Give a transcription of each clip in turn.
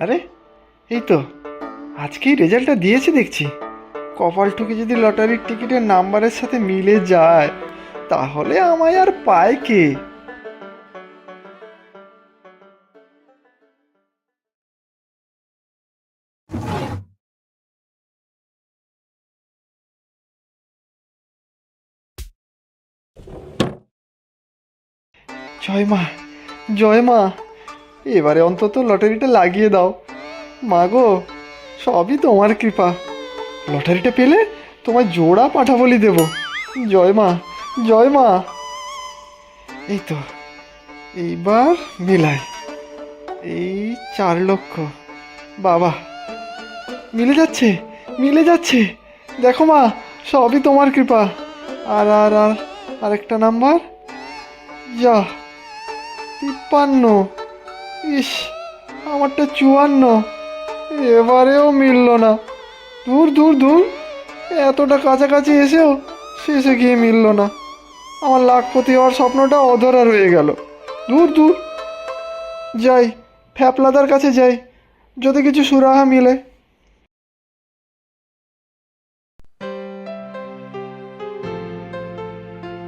আরে এই তো আজকেই রেজাল্টটা দিয়েছে দেখছি। কপাল ঠুকে যদি লটারির টিকিটের নাম্বারের সাথে মিলে যায় তাহলে আমায় আর পায় কে? জয় মা, জয় মা, এবারে অন্তত লটারিটা লাগিয়ে দাও। মা গো, সবই তোমার কৃপা। লটারিটা পেলে তোমায় জোড়া পাঠা বলি দেব। জয় মা, জয় মা। এই তো, এইবার মিলাই। এই 4 লক্ষ। বাবা, মিলে যাচ্ছে, মিলে যাচ্ছে। দেখো মা, সবই তোমার কৃপা। আর আর আর আরেকটা নাম্বার। যা, 53। ইস, আমারটা 54। এবারেও মিলল না। দূর দূর দূর, এতটা কাছাকাছি এসেও শেষে গিয়ে মিলল না। আমার লাখপতি হওয়ার স্বপ্নটা অধরা রয়ে গেল। দূর দূর, যাই ফ্যাপলাদার কাছে যাই, যদি কিছু সুরাহা মিলে।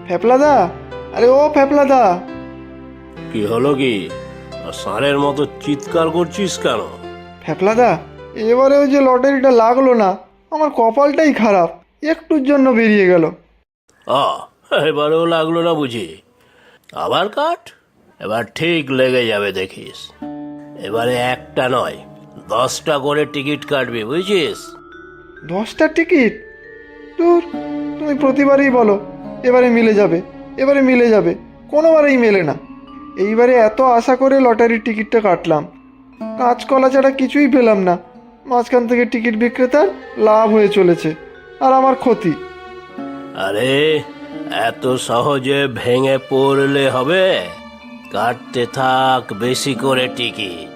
ফ্যাপলাদা, আরে ও ফ্যাপলাদা। কি হলো কি? ষাঁড়ের মতো চিৎকার করছিস কেন? ফ্যাপলাদা, এবারেও যে লটারিটা লাগলো না, আমার কপালটাই খারাপ, একটুর জন্য বেরিয়ে গেল। আ, এবারেও লাগলো না বুঝি? আবার কাট, এবার ঠিক লেগে যাবে দেখিস। এবারে একটা নয়, 10টা করে টিকিট কাটবি, বুঝছিস? 10টা টিকিট? দূর, তুমি প্রতিবারই বলো এবারে মিলে যাবে, এবারে মিলে যাবে, কোনোবারেই মেলে না। এইবারে এত আশা করে লটারির টিকিটটা কাটলাম, কাঁচকলা ছাড়া কিছুই পেলাম না। মাঝখান থেকে টিকিট বিক্রেতার লাভ হয়ে চলেছে, আর আমার ক্ষতি। আরে, এত সহজে ভেঙে পড়লে হবে? কাটতে থাক বেশি করে টিকিট,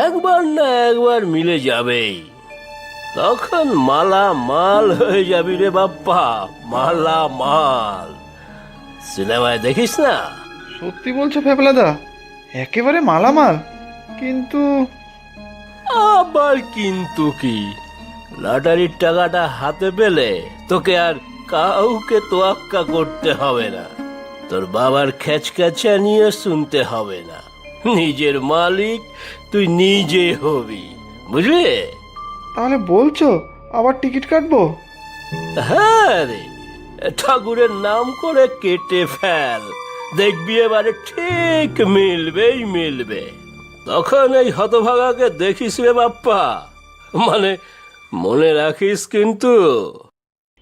একবার না একবার মিলে যাবেই। তখন মালা মাল হয়ে যাবি রে বাপ্পা, মালা মাল। সিনেমায় দেখিস না? সত্যি বলছো ফেপলাদা? একেবারে মালামাল? কিন্তু আবার কিন্তু কি? লটারির টাকাটা হাতে পেলে তোকে আর কাউকে তোয়াক্কা করতে হবে না, তোর বাবার খেচখ্যাচা নিয়ে শুনতে হবে না। নিজের মালিক তুই নিজে হবি, বুঝলি? তাহলে বলছো আবার টিকিট কাটবো? হ্যাঁ রে, ঠাকুরের নাম করে কেটে ফেল, দেখবি এবারে ঠিক মিলবেই মিলবে। তখন এই হতভাগাকে দেখিস রে বাপ্পা, মানে মনে রাখিস কিন্তু।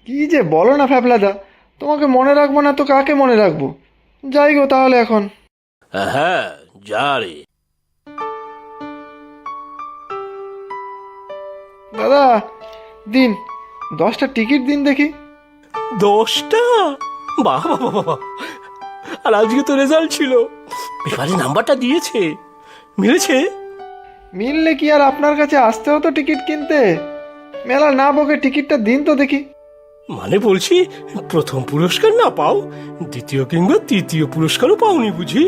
কি যে বলো না ফ্যাপলাদা, তোমাকে মনে রাখবো না তো কাকে মনে রাখবো? যাই গো তাহলে এখন। হ্যাঁ, যা রে। দাদা, দিন 10টা টিকিট দিন দেখি। 10টা? বাহ বাহ বাহ বাহ। আর আজকে তো রেজাল্ট ছিল, এবারে নাম্বারটা দিয়েছে, মিলেছে। মিললে কি আর আপনার কাছে আসতে হতো টিকিট কিনতে? মেলা না বকে টিকিটটা দিন তো দেখি। মানে বলছি, প্রথম পুরস্কার না পাও, দ্বিতীয় কিংবা তৃতীয় পুরস্কারও পাওনি বুঝি?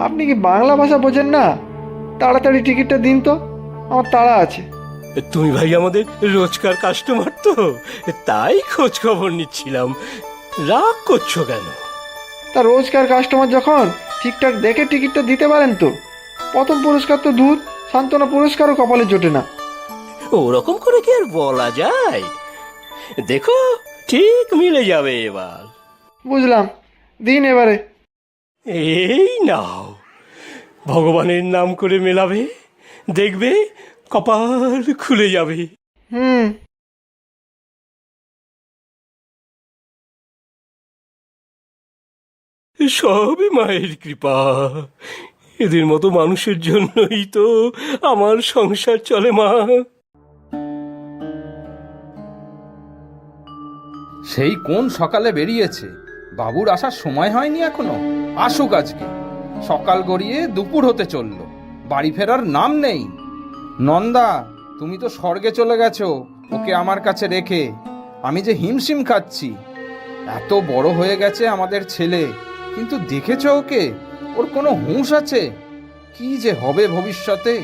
আপনি কি বাংলা ভাষা বোঝেন না? তাড়াতাড়ি টিকিটটা দিন তো, আমার তাড়া আছে। তুমি ভাই আমাদের রোজকার কাস্টমার তো, তাই খোঁজ খবর নিচ্ছিলাম। রাগ করছো কেন? তা রোজকার কাস্টমার যখন, ঠিকঠাক দেখে টিকিটটা দিতে পারেন তো। প্রথম পুরস্কার তো দূর, সান্ত্বনা পুরস্কারও কপালে জোটে না। ওরকম করে কি আর বলা যায়? দেখো, ঠিক মিলে যাবে এবার। বুঝলাম, দিন এবারে। এই নাও, ভগবানের নাম করে মেলাবে, দেখবে কপাল খুলে যাবে। হুম। সবই মায়ের কৃপা। এদের মতো মানুষের জন্যই তো আমার সংসার চলে মা। সেই কোন সকালে বেরিয়েছে, বাবুর আসার সময় হয়নি এখনো। আসুক আজকে। সকাল গড়িয়ে দুপুর হতে চললো, বাড়ি ফেরার নাম নেই। নন্দা, তুমি তো স্বর্গে চলে গেছো ওকে আমার কাছে রেখে। আমি যে হিমশিম খাচ্ছি। এত বড় হয়ে গেছে আমাদের ছেলে, কিন্তু দেখেছো ওকে? ওর কোনো হুঁশ আছে? কি যে হবে ভবিষ্যতে।